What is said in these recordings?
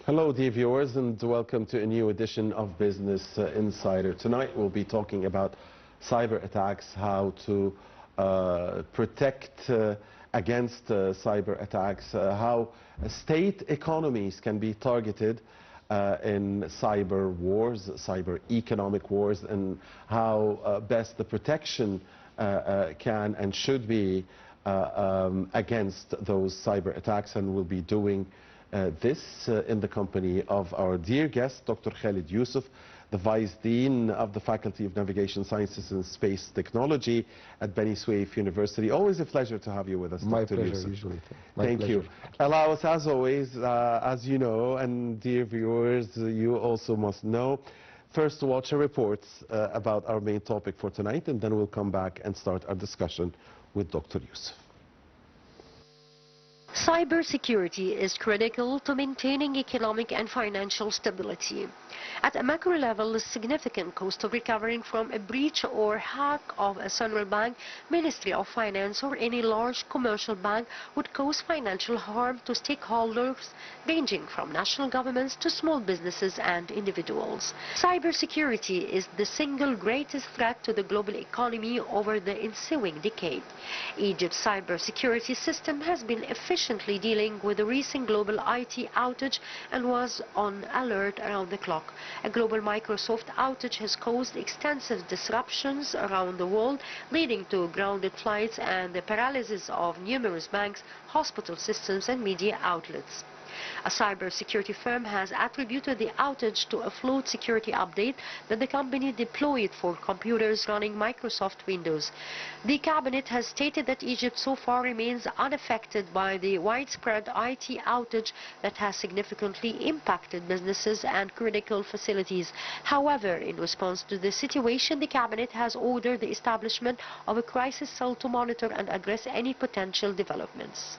Hello, dear viewers, and welcome to a new edition of Business Insider. Tonight we'll be talking about cyber attacks, how to protect against cyber attacks, how state economies can be targeted in cyber wars, cyber economic wars, and how best the protection can and should be against those cyber attacks. And we'll be doing this in the company of our dear guest, Dr. Khaled Yousseif, the Vice Dean of the Faculty of Navigation Sciences and Space Technology at Beni Suef University. Always a pleasure to have you with us, My Dr. pleasure, Yousseif. usually. Thank you. Allow us, as always, as you know, and dear viewers, you also must know, first to watch a report about our main topic for tonight, and then we'll come back and start our discussion with Dr. Yousseif. Cybersecurity is critical to maintaining economic and financial stability. At a macro level, the significant cost of recovering from a breach or hack of a central bank, Ministry of Finance, or any large commercial bank would cause financial harm to stakeholders ranging from national governments to small businesses and individuals. Cybersecurity is the single greatest threat to the global economy over the ensuing decade. Egypt's cybersecurity system has been efficiently dealing with the recent global IT outage and was on alert around the clock. A global Microsoft outage has caused extensive disruptions around the world, leading to grounded flights and the paralysis of numerous banks, hospital systems and media outlets. A cybersecurity firm has attributed the outage to a flawed security update that the company deployed for computers running Microsoft Windows. The cabinet has stated that Egypt so far remains unaffected by the widespread IT outage that has significantly impacted businesses and critical facilities. However, in response to the situation, the cabinet has ordered the establishment of a crisis cell to monitor and address any potential developments.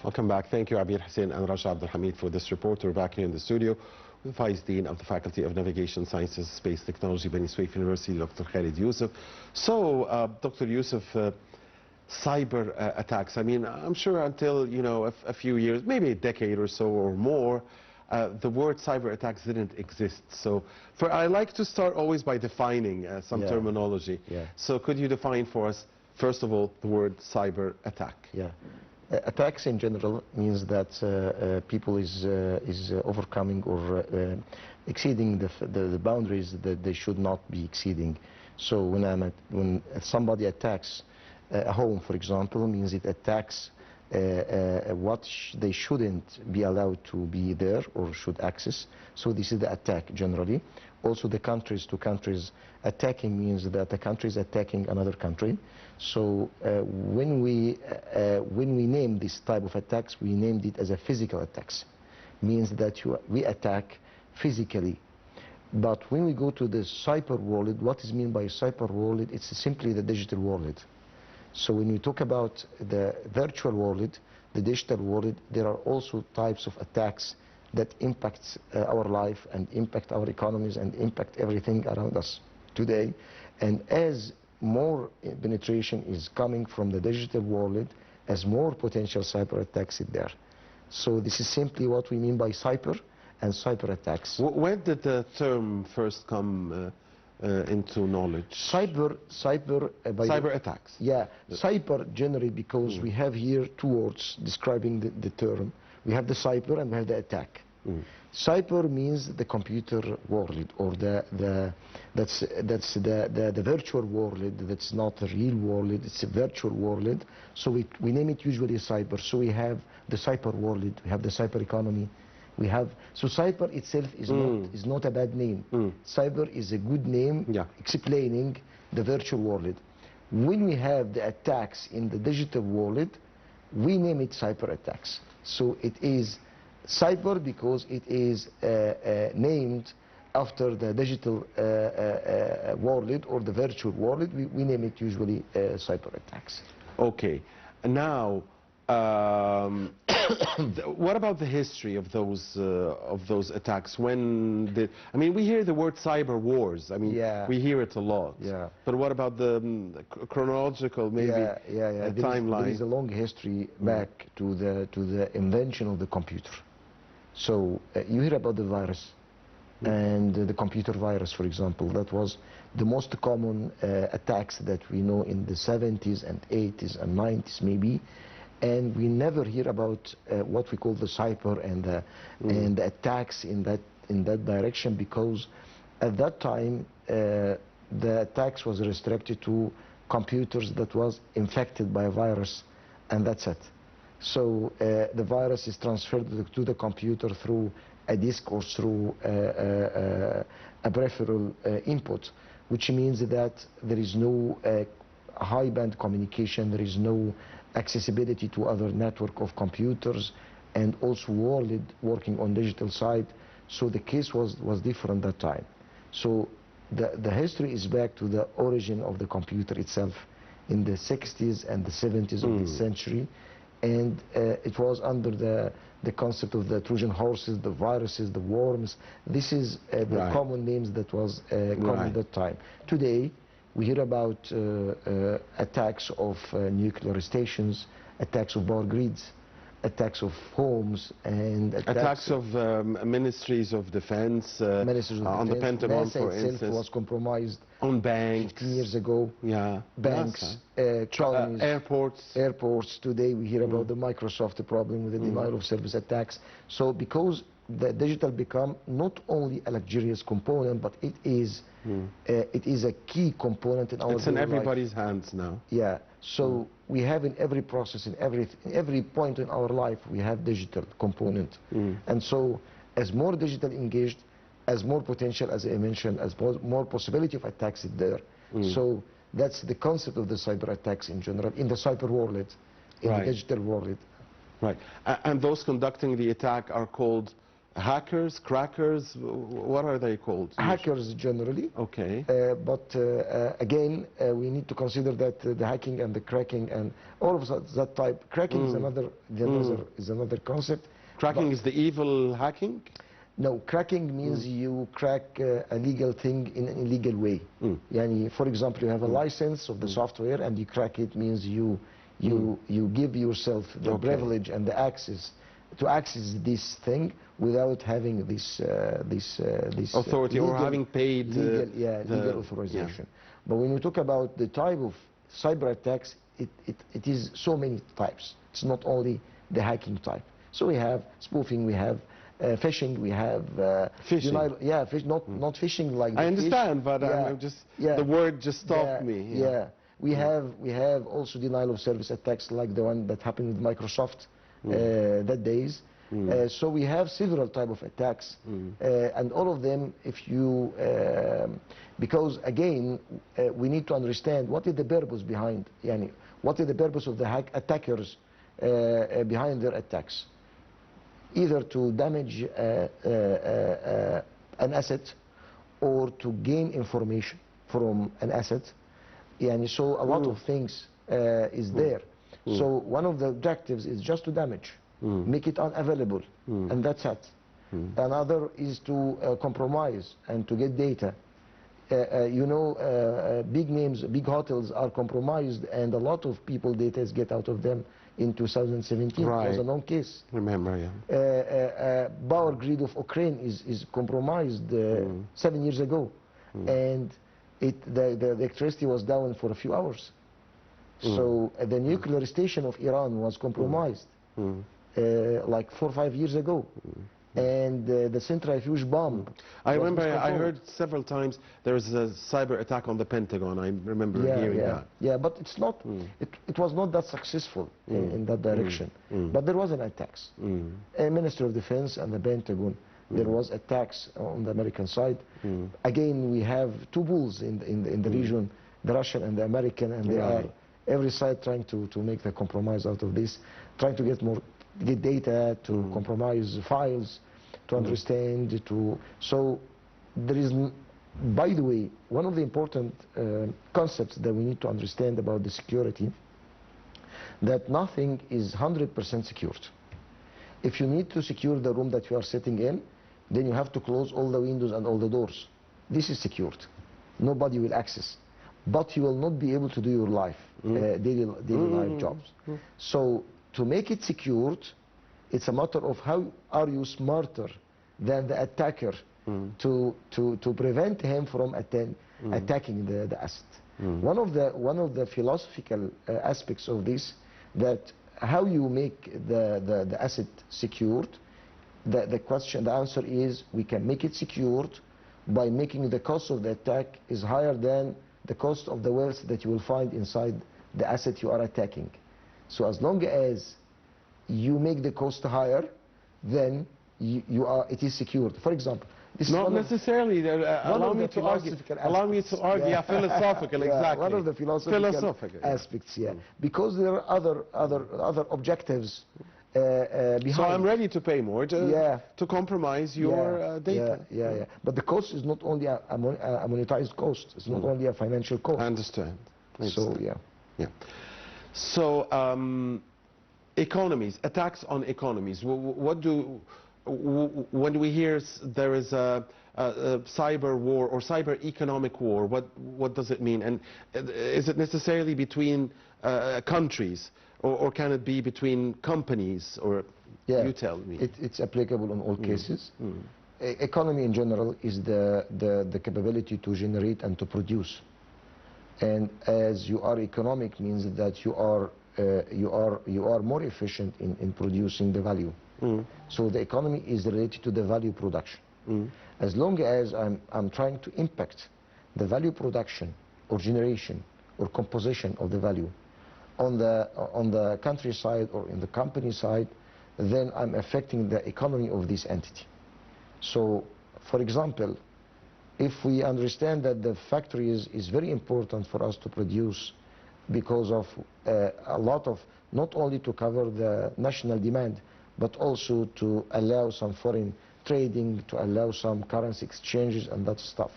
Welcome back. Thank you, Abir Hussein and Rasha Abdul Hamid, for this report. We're back here in the studio with Vice Dean of the Faculty of Navigation Sciences, Space Technology, Beni Suef University, Dr. Khaled Yousseif. So, Dr. Yousseif, cyber attacks. I mean, I'm sure until, you know, a few years, maybe a decade or so or more, the word cyber attacks didn't exist. So, I like to start always by defining some terminology. So, could you define for us, first of all, the word cyber attack? Attacks in general means that people is overcoming or exceeding the boundaries that they should not be exceeding. So when somebody attacks a home, for example, means it attacks what they shouldn't be allowed to be there or should access. So this is the attack generally. Also the countries to countries attacking means that the country is attacking another country. So when we name this type of attacks, we named it as a physical attacks. Means that we attack physically. But when we go to the cyber world, what is meant by cyber world? It's simply the digital world. So when we talk about the virtual world, the digital world, there are also types of attacks that impact our life and impact our economies and impact everything around us today. And as more penetration is coming from the digital world, as more potential cyber attacks is there. So this is simply what we mean by cyber and cyber attacks. When did the term first come into knowledge? Cyber attacks. Cyber generally, because we have here two words describing the term. We have the cyber and we have the attack. Cyber means the computer world, or that's the virtual world. That's not the real world. It's a virtual world. So we name it usually cyber. So we have the cyber world. We have the cyber economy. So cyber itself is not a bad name. Cyber is a good name explaining the virtual world. When we have the attacks in the digital world, we name it cyber attacks. So it is cyber because it is named after the digital world or the virtual world. We name it usually cyber attacks. Okay. Now, What about the history of those attacks? When did, I mean, we hear the word cyber wars. I mean, Yeah. we hear it a lot. Yeah. But what about the chronological, maybe, timeline? There is a long history back to the invention of the computer. So you hear about the virus and the computer virus, for example. That was the most common attacks that we know in the 70s and 80s and 90s maybe. And we never hear about what we call the cyber and the attacks in that direction, because at that time the attacks was restricted to computers that was infected by a virus, and that's it. So the virus is transferred to the computer through a disk or through a peripheral input, which means that there is no high band communication, there is no accessibility to other network of computers, and also world working on digital side. So the case was different that time. So the history is back to the origin of the computer itself in the 60s and the 70s of this century, and it was under the concept of the Trojan horses, the viruses, the worms. This is the common names that was common at that time. Today we hear about attacks of nuclear stations, attacks of power grids, attacks of homes, and attacks of ministries of defense, on the Pentagon, NASA for itself instance, was compromised on banks 15 years ago. Yeah, Banks, colonies, airports. Today we hear about the Microsoft problem with the denial of service attacks. So because the digital become not only a luxurious component, but it is a key component in our It's in daily everybody's life. hands now. Yeah. So we have in every process, in every point in our life, we have digital component. And so as more digital engaged, as more potential, as I mentioned, as more possibility of attacks is there. So that's the concept of the cyber attacks in general, in the cyber world, in the digital world. Right. And those conducting the attack are called hackers, crackers? What are they called? Hackers generally. Okay. But again, we need to consider that the hacking and the cracking and all of that type. Cracking is another concept. Cracking is the evil hacking? No, cracking means you crack a legal thing in an illegal way. Yani, for example, you have a license of the software and you crack it, means you give yourself the privilege and the access to access this thing without having this authority legal, or having paid legal authorization. But when we talk about the type of cyber attacks, it is so many types. It's not only the hacking type. So we have spoofing, we have phishing, we have phishing. Not phishing like the I understand, fish. but I'm just the word just stopped me. We have also denial of service attacks like the one that happened with Microsoft that days. So we have several type of attacks, and all of them, if you because again we need to understand what is the purpose behind, what is the purpose of the attackers behind their attacks. Either to damage an asset or to gain information from an asset. So a lot of things is there. So one of the objectives is just to damage, make it unavailable, and that's it. Another is to compromise and to get data. Big names, big hotels are compromised, and a lot of people data get out of them in 2017. It was a known case. Remember, yeah. Power grid of Ukraine is compromised 7 years ago, and the electricity was down for a few hours. So the nuclear station of Iran was compromised like 4 or 5 years ago. And the centrifuge bomb. I remember, I heard several times there was a cyber attack on the Pentagon. I remember hearing that. Yeah, but it's not. It was not that successful in that direction. But there was an attacks. A Ministry of Defense and the Pentagon. There was attacks on the American side. Again, we have two bulls in the region, the Russian and the American, and they are every side trying to make the compromise out of this, trying to get data, to compromise files, to understand, so there is, by the way, one of the important concepts that we need to understand about the security, that nothing is 100% secured. If you need to secure the room that you are sitting in, then you have to close all the windows and all the doors. This is secured. Nobody will access. But you will not be able to do your life, daily life jobs. So to make it secured, it's a matter of how are you smarter than the attacker to prevent him from attacking the asset. One of the philosophical aspects of this, that how you make the asset secured, the answer is we can make it secured by making the cost of the attack is higher than the cost of the wealth that you will find inside the asset you are attacking. So as long as you make the cost higher, then it is secured. For example, this not necessarily. Allow me to argue. Yeah, philosophical, exactly. One of the philosophical aspects, yeah. Because there are other objectives behind. So I'm ready to pay more to compromise your data. Yeah. But the cost is not only a monetized cost. It's not only a financial cost. I understand. So yeah. So economies, attacks on economies. When we hear there is a cyber war or cyber economic war, what does it mean? And is it necessarily between countries, or can it be between companies? Or you tell me. It's applicable in all cases. Economy in general is the capability to generate and to produce. And as you are economic means that you are more efficient in producing the value. So the economy is related to the value production. As long as I'm trying to impact the value production or generation or composition of the value on the country side or in the company side, then I'm affecting the economy of this entity. So, for example, if we understand that the factory is very important for us to produce because of a lot of, not only to cover the national demand, but also to allow some foreign trading, to allow some currency exchanges and that stuff.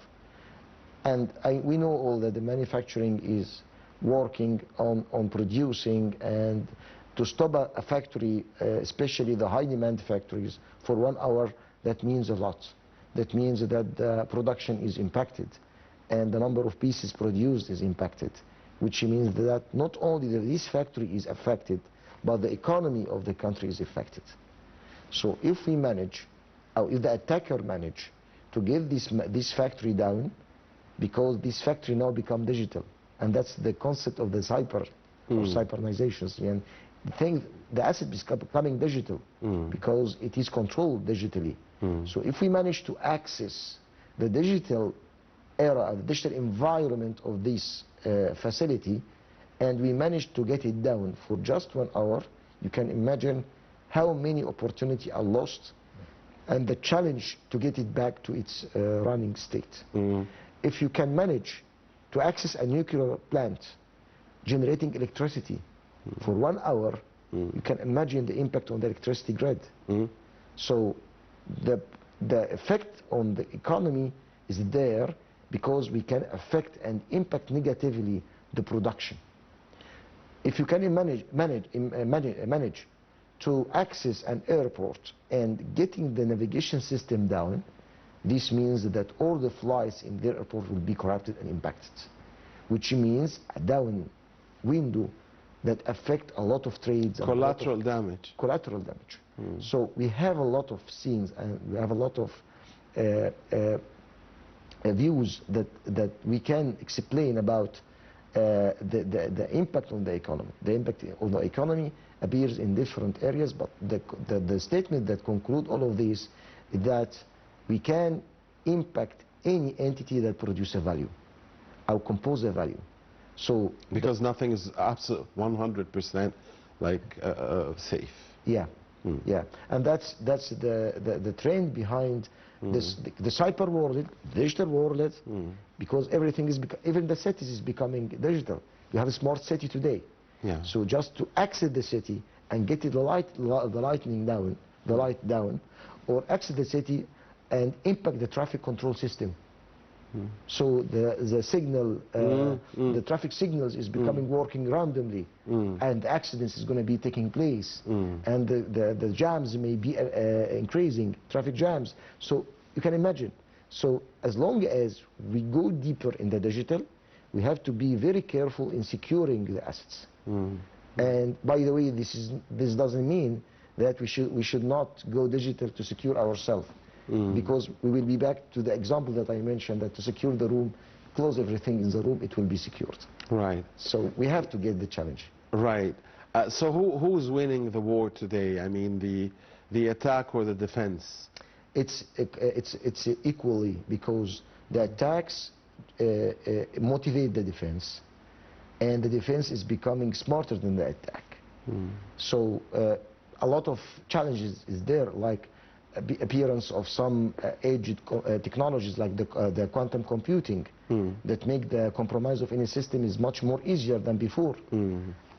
And we know all that the manufacturing is working on producing, and to stop a factory, especially the high demand factories, for 1 hour, that means a lot. That means that the production is impacted and the number of pieces produced is impacted, which means that not only this factory is affected, but the economy of the country is affected. So if we manage, or if the attacker manage to get this factory down, because this factory now become digital, and that's the concept of the cyber or cyberizations. And the asset is becoming digital because it is controlled digitally. So if we manage to access the digital era, the digital environment of this facility, and we manage to get it down for just 1 hour, you can imagine how many opportunities are lost and the challenge to get it back to its running state. If you can manage to access a nuclear plant generating electricity for 1 hour, you can imagine the impact on the electricity grid. So the effect on the economy is there because we can affect and impact negatively the production. If you can manage to access an airport and getting the navigation system down, this means that all the flights in the airport will be corrupted and impacted, which means a down window that affect a lot of trades. Collateral damage. Collateral damage. So we have a lot of scenes and we have a lot of views that we can explain about the impact on the economy. The impact on the economy appears in different areas, but the statement that concludes all of this is that we can impact any entity that produces a value or compose a value. So because nothing is absolute 100% like safe. Yeah. Yeah, and that's the trend behind this, the cyber world, digital world, because everything is even the cities is becoming digital. You have a smart city today. Yeah. So just to access the city and get the light down, or access the city and impact the traffic control system. So the signal, the traffic signals is becoming working randomly, and accidents is going to be taking place, and the jams may be increasing, traffic jams. So you can imagine. So as long as we go deeper in the digital, we have to be very careful in securing the assets. And by the way, this doesn't mean that we should not go digital to secure ourselves. Because we will be back to the example that I mentioned, that to secure the room, close everything in the room, it will be secured. Right. So we have to get the challenge. Right. So who's winning the war today? I mean, the attack or the defense? It's equally, because the attacks motivate the defense, and the defense is becoming smarter than the attack. So a lot of challenges is there, like appearance of some aged technologies like the quantum computing that make the compromise of any system is much more easier than before.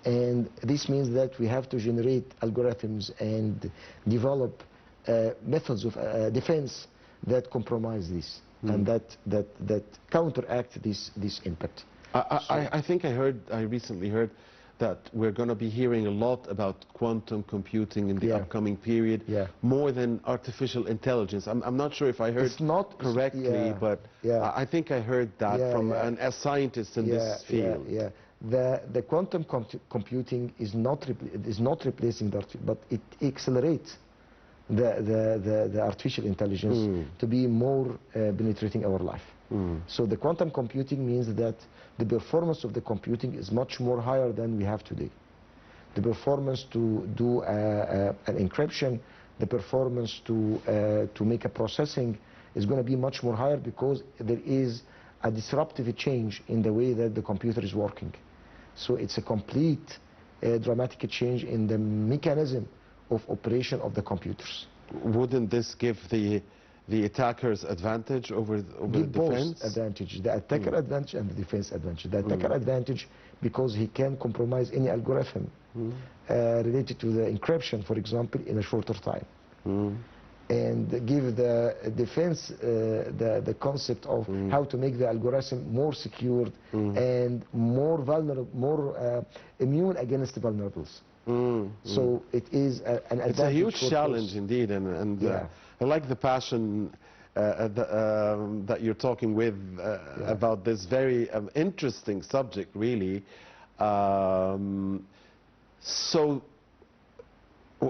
And this means that we have to generate algorithms and develop methods of defense that compromise this and that counteract this impact. I think I recently heard that we're going to be hearing a lot about quantum computing in the upcoming period, more than artificial intelligence. I'm not sure if I heard correctly, but I think I heard that from a scientist in this field. The quantum computing is not replacing the but it accelerates the artificial intelligence to be more penetrating our life. So the quantum computing means that the performance of the computing is much more higher than we have today. The performance to do an encryption, the performance to make a processing is going to be much more higher, because there is a disruptive change in the way that the computer is working. So it's a complete dramatic change in the mechanism of operation of the computers. Wouldn't this give the attackers advantage over the defense? Both advantage, the attacker advantage and the defense advantage. The attacker advantage because he can compromise any algorithm related to the encryption, for example, in a shorter time. And give the defense the concept of how to make the algorithm more secured and more vulnerable, more immune against vulnerables. So it is an advantage. It's a huge challenge indeed, and I like the passion that you're talking with about this very interesting subject, really. So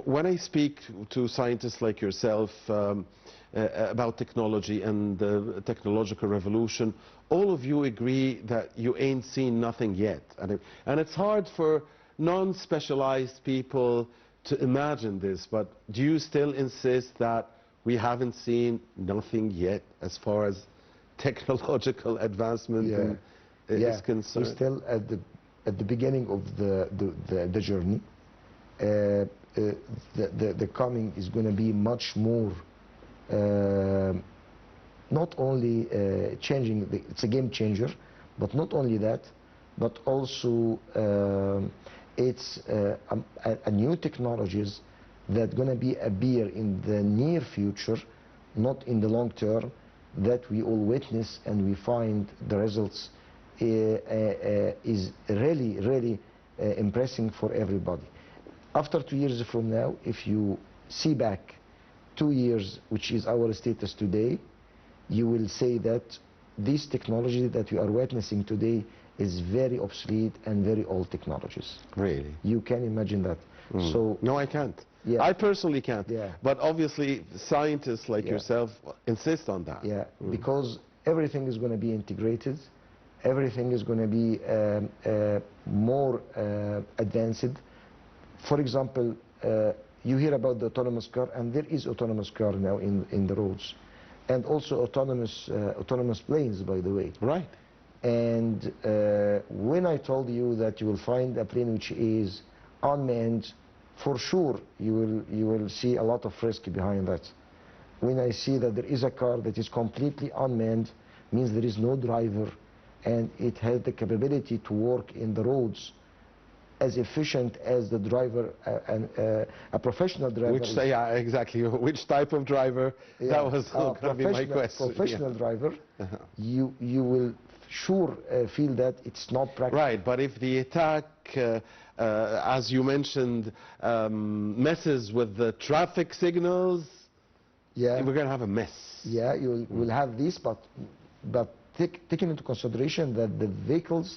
when I speak to scientists like yourself about technology and the technological revolution, all of you agree that you ain't seen nothing yet. And it's hard for non-specialized people to imagine this, but do you still insist that we haven't seen nothing yet as far as technological advancement is concerned? We're still at the beginning of the journey. The coming is going to be much more, not only changing, it's a game changer, but not only that, but also it's a new technologies that going to be appear in the near future, not in the long term, that we all witness and we find the results is really impressing for everybody. After 2 years from now, if you see back 2 years, which is our status today, you will say that this technology that we are witnessing today is very obsolete and very old technologies. Really? You can imagine that. So no, I can't. I personally can't. But obviously scientists like yourself insist on that. Because everything is going to be integrated, everything is going to be more advanced. For example, you hear about the autonomous car, and there is autonomous car now in the roads, and also autonomous planes, by the way. Right. And when I told you that you will find a plane which is unmanned, for sure you will see a lot of risk behind that. When I see that there is a car that is completely unmanned, means there is no driver, and it has the capability to work in the roads as efficient as the driver, a professional driver. Yeah, exactly. Which type of driver? Yeah, That was going to be my question. Professional driver, you will sure feel that it's not practical. Right, but if the attack, as you mentioned, messes with the traffic signals, yeah, we're going to have a mess. Yeah, you will have this, but taking into consideration that the vehicles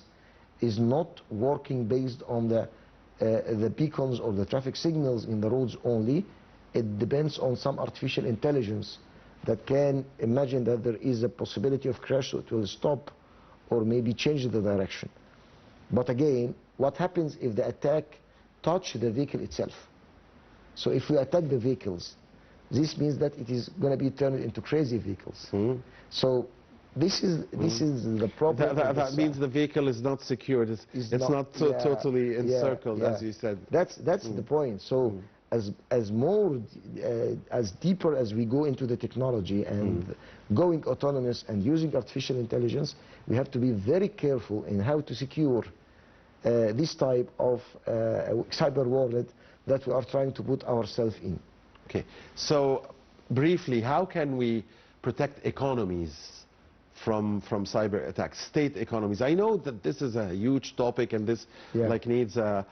is not working based on the beacons or the traffic signals in the roads only. It depends on some artificial intelligence that can imagine that there is a possibility of crash, so it will stop or maybe change the direction. But again, what happens if the attack touches the vehicle itself? So if we attack the vehicles, this means that it is going to be turned into crazy vehicles. So this is the problem. That means the vehicle is not secured. It's not totally encircled, as you said. That's the point. So as deeper as we go into the technology and going autonomous and using artificial intelligence, we have to be very careful in how to secure this type of cyber world that we are trying to put ourselves in. Okay, so briefly, how can we protect economies from cyber attacks, state economies? I know that this is a huge topic and this needs a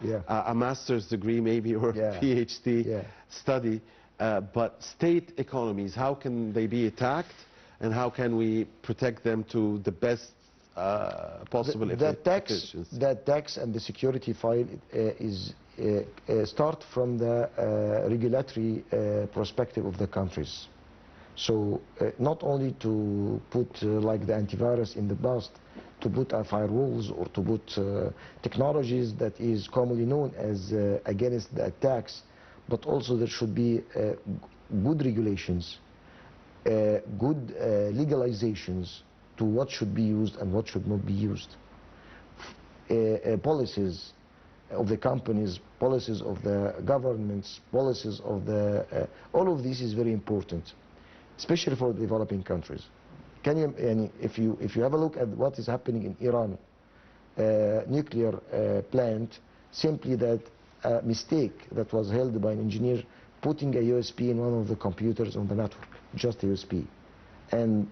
master's degree maybe or a PhD study, but state economies, how can they be attacked and how can we protect them to the best possible efficiency? The attacks and the security file start from the regulatory perspective of the countries. So not only to put like the antivirus in the past, to put firewalls or to put technologies that is commonly known as against the attacks, but also there should be good regulations, good legalizations to what should be used and what should not be used. Policies of the companies, policies of the governments, policies of the all of this is very important, especially for developing countries. Can you, and if you have a look at what is happening in Iran, nuclear plant, simply that mistake that was held by an engineer putting a USB in one of the computers on the network, just a USB, and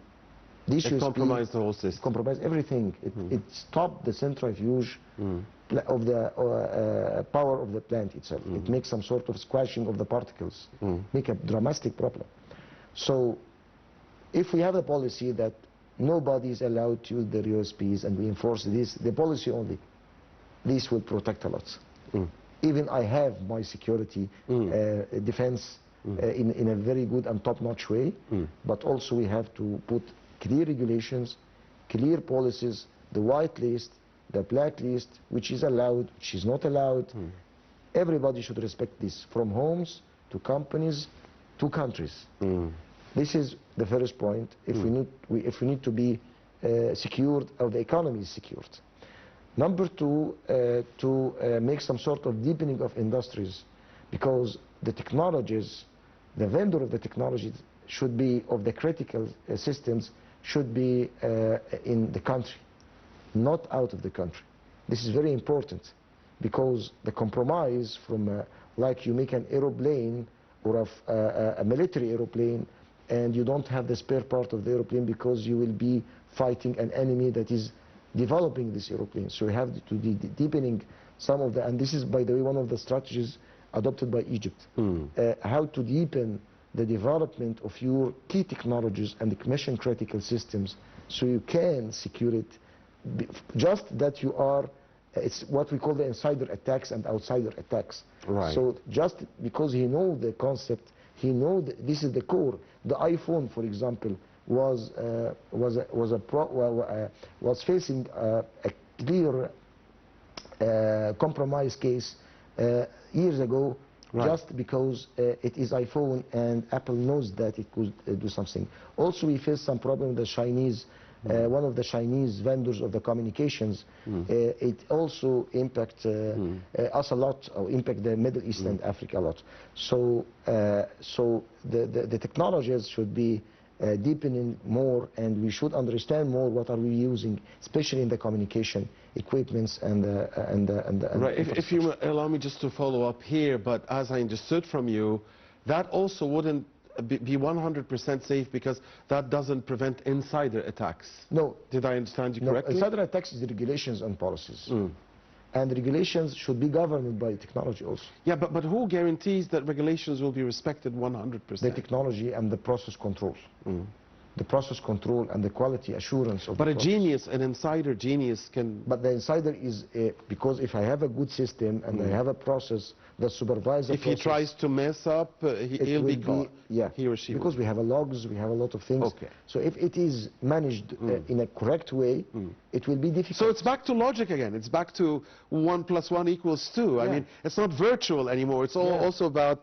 this it USB compromised the whole system. Compromised everything. It stopped the centrifuge of the power of the plant itself. It makes some sort of squashing of the particles, make a dramatic problem. So if we have a policy that nobody is allowed to use their USBs and we enforce this, the policy only, this will protect a lot. Even I have my security defense in a very good and top-notch way, but also we have to put clear regulations, clear policies, the white list, the black list, which is allowed, which is not allowed. Everybody should respect this, from homes to companies to countries. This is the first point. If we need to be secured, or the economy is secured. Number two, to make some sort of deepening of industries, because the technologies, the vendor of the technologies should be, of the critical systems, should be in the country, not out of the country. This is very important, because the compromise from, like you make an aeroplane or a military aeroplane, and you don't have the spare part of the aeroplane because you will be fighting an enemy that is developing this aeroplane. So you have to be deepening some of the, and this is, by the way, one of the strategies adopted by Egypt, how to deepen the development of your key technologies and the mission critical systems so you can secure it. Just that you are, it's what we call the insider attacks and outsider attacks. Right. So just because he knows the concept, he knows this is the core. The iPhone, for example, was facing a clear compromise case years ago, just because it is iPhone and Apple knows that it could do something. Also, we faced some problem with the Chinese. One of the Chinese vendors of the communications, it also impact us a lot, or impact the Middle East and Africa a lot. So, so the technologies should be deepening more, and we should understand more what are we using, especially in the communication equipments and right. If you allow me just to follow up here, but as I understood from you, that also wouldn't be 100% safe because that doesn't prevent insider attacks. No. Did I understand you correctly? Insider attacks is the regulations and policies. And regulations should be governed by technology also. Yeah, but who guarantees that regulations will be respected 100%? The technology and the process controls. The process control and the quality assurance of but the a process. genius, an insider genius can... But the insider is, because if I have a good system and I have a process that supervises the If process... he tries to mess up, he'll be caught. Yeah, he or she because we have a logs, we have a lot of things. Okay. So if it is managed in a correct way, it will be difficult. So it's back to logic again. It's back to 1 + 1 = 2. I mean, it's not virtual anymore. It's all also about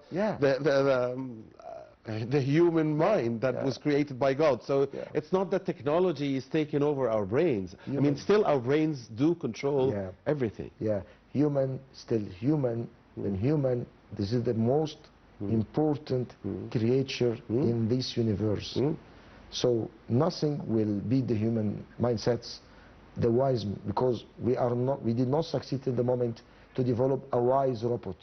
the human mind that was created by God. So it's not that technology is taking over our brains. I mean, still our brains do control everything. Yeah, human, still human, and human, this is the most important creature in this universe. So nothing will beat the human mindsets, the wise, because we did not succeed at the moment to develop a wise robot.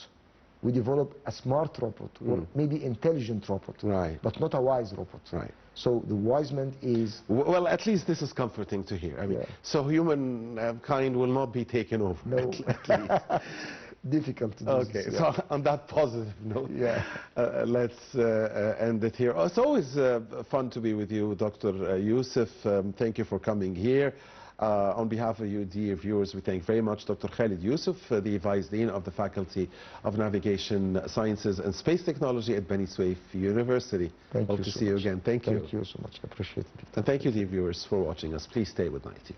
We develop a smart robot, or maybe intelligent robot, but not a wise robot. So the wise man is... Well, at least this is comforting to hear. I mean, so humankind will not be taken over. No. At least. Difficult to do. Okay, so on that positive note, let's end it here. It's always fun to be with you, Dr. Yousseif. Thank you for coming here. On behalf of you, dear viewers, we thank very much Dr. Khaled Yousseif, the Vice Dean of the Faculty of Navigation Sciences and Space Technology at Beni Suef University. Thank you Hope to so see you much. again. Thank you. Thank you so much. I appreciate it. And thank you, dear viewers, for watching us. Please stay with Night TV.